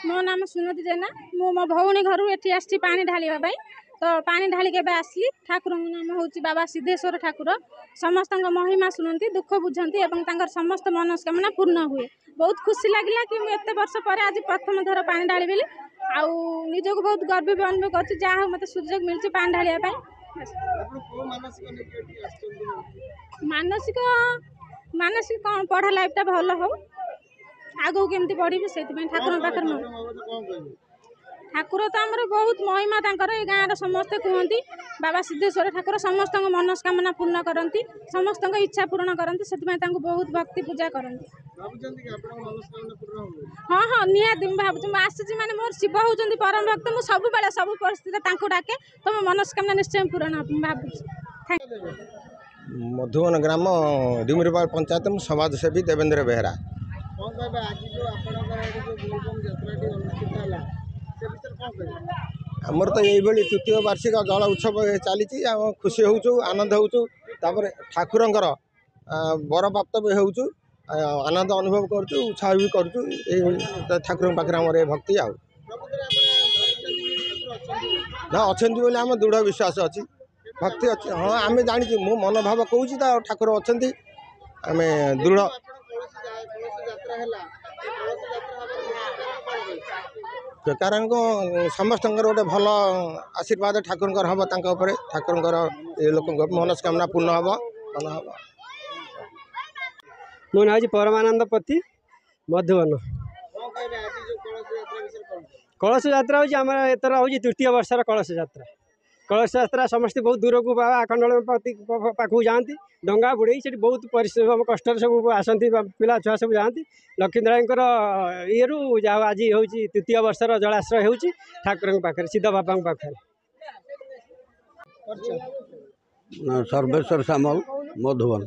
मो नाम सुनति जेना मो मो भौणी घर एठी आसी पानी ढालिबा पई तो पानी ढाली के आसली ठाकुर नाम हूँ बाबा सिद्धेश्वर ठाकुर समस्त महिमा शुणुती दुख बुझंती एवं तांकर समस्त मनस्कामना पूर्ण हुए। बहुत खुशी लगिला कि एत वर्ष पर आज प्रथम थर पानी ढाली बेली आउ निजक बहुत गर्व भी अनुभव कर जहाँ मत सुजोग मिलूँ पानी ढालिया मानसिक मानसिक कौन पढ़ा लाइफ भल हो आगू केमती पढ़ी से ठाकुर पाखे ठाकुर तो आमर बहुत महिमा तांकर ए गाँव समस्ते कहती बाबा सिद्धेश्वर ठाकुर समस्त मनस्कामना पूर्ण करती समस्त इच्छा पूर्ण करती से बहुत भक्ति पूजा करती। हाँ हाँ निहाती भावुँ आसी मैंने मोर शिव होती परम भक्त मुझे सब बेले सब परिस्थिति डाके तो मो मनस्कामना निश्चय पूरण भावुँ। मधुबन ग्राम डिमरीपाल पंचायत समाजसेवी देवेंद्र बेहरा। आमर तो यही तृतीय वार्षिक जल उत्सव चली खुशी हो आनंद होपर ठाकुर वर प्राप्त भी हो आनंद अनुभव कर उत्साह भी कर ठाकुर पाखे आम भक्ति आ अच्छा आम दृढ़ विश्वास अच्छी भक्ति अच्छी। हाँ आम जानी मो मनोभाव कहूँ ठाकुर अच्छा आम दृढ़ कारण समस्त गोटे भल आशीर्वाद ठाकुर हम ठाकुर लोक मनस्कामना पूर्ण हम मो ना परमानंद पति मधुबन। कलश यात्रा होम एतर हो तृतीय वर्षर कलश यात्रा। कलश यात्रा समस्त बहुत दूर को बाबा आखंडल पाखु जाती डंगा बुड़े से बहुत परिश्रम कष्ट सब आसती पिला छुआ सब जाती लक्ष्मीनारायणकर ये आज हूँ तृतीय वर्षर जलाश्रय हो ठाकुर पाखे सिद्ध बाबा पाखे। सर्वेश्वर सामल मधुबन।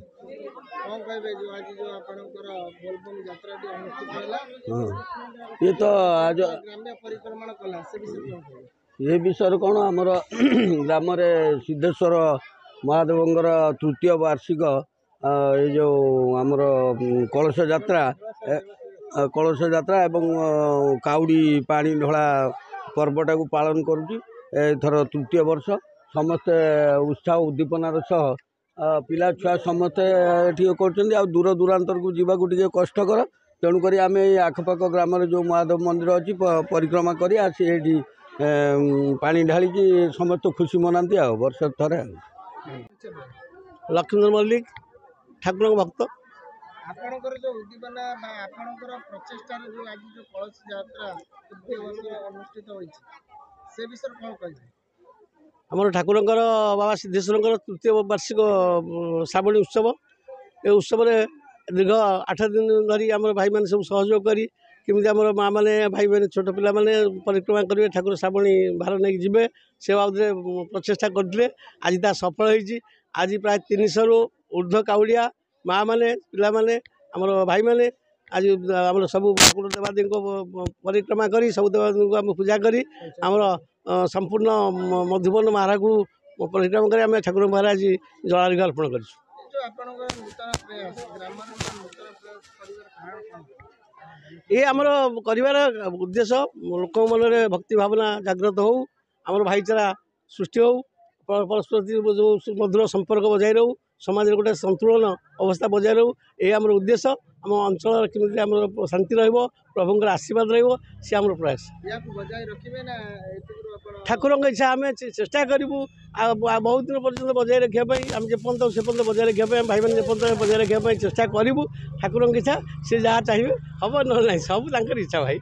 ये तो आज ये विषय कौन आमर ग्राम सिद्धेश्वर महादेवर तृतीय वार्षिक ये जो आमर कलश यात्रा एवं काउडी पानी ढला पर्वटा को पालन करुँची एथर तृतीय वर्ष समस्ते उत्साह उद्दीपनार सह पिला छुआ समस्ते ये कर दूर दूरांतर को जावाक टे कष्टकर तेणुक आम आखपाख ग्राम जो महादेव मंदिर अच्छी परिक्रमा कर पानी ढाली समस्त खुशी मनाती आ वर्ष थे। लक्ष्मण मल्लिक ठाकुर भक्त आपणकर जो उद्दीपना आपणकर प्रचेष्टा जो आज जो कलश यात्रा तृतीय वर्ष अनुष्ठित होई से विषय कौन कहिबे। आमर ठाकुर बाबा सिद्धेश्वर तृतीय वार्षिक श्रावणी उत्सव ए उत्सव दीर्घ 8 दिन धरी आम भाई मैंने सब सहयोग करी केमी आम माँ मैंने भाई मैंने छोट पिला मैंने परिक्रमा करेंगे ठाकुर श्रावणी भार नहीं ଯିବେ से बाबद प्रचेषा करते आज ता सफल होती। आज प्राय 300 रु ऊर्ध्व काउड़िया माँ मैंने पिला मैंने आमर भाई मैंने आज आम सब ठाकुर देवादी परिक्रमा कर सब देवादी आम पूजा करी आमर संपूर्ण मधुबन महारागु परिक्रमा कर आम ठाकुर महाराज जलार्घ्य अर्पण कर। ये आमर कर उद्देश्य लोक मन में भक्ति भावना जागृत हो आमर भाईचारा सृष्टि हो परस्पर जो मधुर संपर्क बजाय रो समाज गोटे संतुलन अवस्था बजाय रो ये आमर उद्देश्य आम अंचल केमी आम शांति रभुंर आशीर्वाद सी आम प्रयास ठाकुर इच्छा आम चेष्टा करूँ बहुत दिन पर्यटन बजाय रखापी आम जेपर्यंत से पर्यटन बजाय रखापी भाई मैंने जेपर्यंत बजाय रखापी चेष्टा करूँ ठाकुर इच्छा सी जहाँ चाहिए हम ना सब इच्छा भाई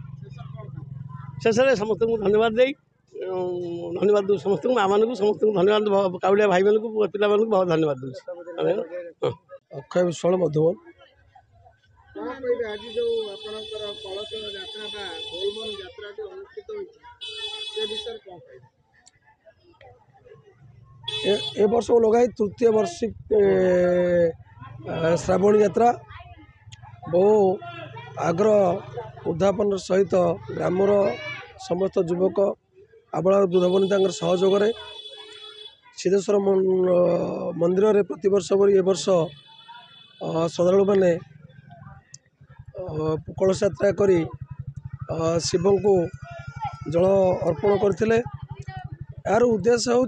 शेष समस्त धन्यवाद दे धन्यवाद दूँ समस्त माँ मान समस्त धन्यवाद काउड़िया भाई मान पिला मान बहुत धन्यवाद दूँ। अक्षय विश्वाल मधुबन। आज जो आपणकर कलश यात्रा बा बोलबम यात्रा जो अनुष्ठित होइछि से विषय कोन ए वर्ष लगाई तृतीय वार्षिक श्रावण यात्रा बहु आग्रह उद्यापन सहित ग्रामर समस्त युवक आबला दूरबनी सहयोग सिद्धेश्वर मंदिर रे प्रति वर्ष ए वर्ष श्रद्धालु मैंने कलश यात्रा करी शिव को जल अर्पण करते। यार उद्देश्य हूँ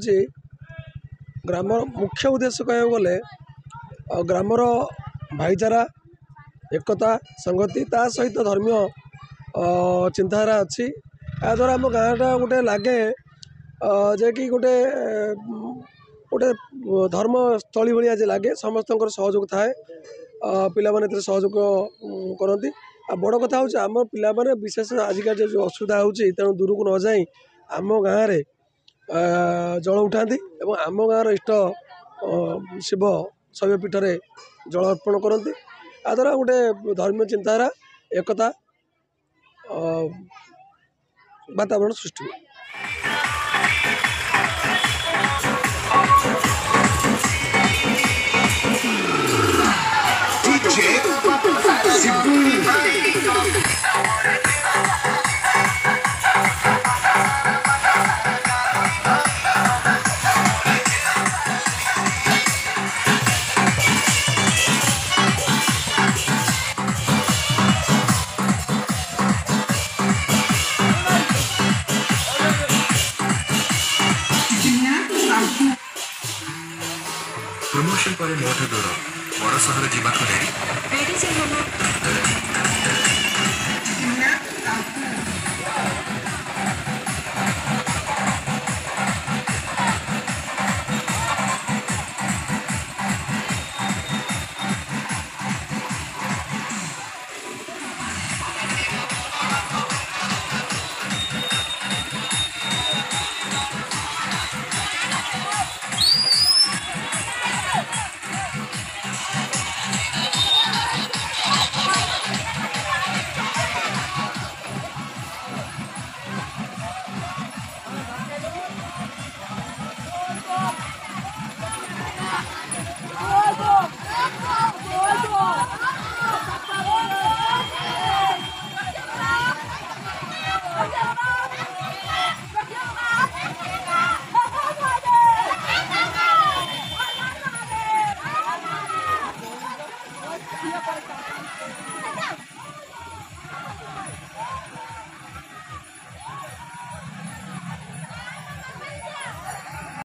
ग्राम मुख्य उद्देश्य कह गले ग्रामर भाईचारा एकता संगति ता सहित धर्मीय चिंताधारा अच्छी। या द्वारा आम गाँटा गोटे लगे जे कि गोटे गोटे धर्मस्थली भाई आज लगे समस्त सहयोग थाए पिला माने सहयोग करती। बड़ कथा हूँ आम पिला माने विशेष आजिका जो असुविधा होती तेणु दूर को न जाई आम गाँव में जल उठाती और आम गाँव इष्ट शिव शैवपीठ में जल अर्पण करती। या द्वारा गोटे धर्मीय चिंताधारा एकता वातावरण सृष्टि हुए। प्रमोशन पर मोठ दूर बड़ सहर जीवाक Yeah.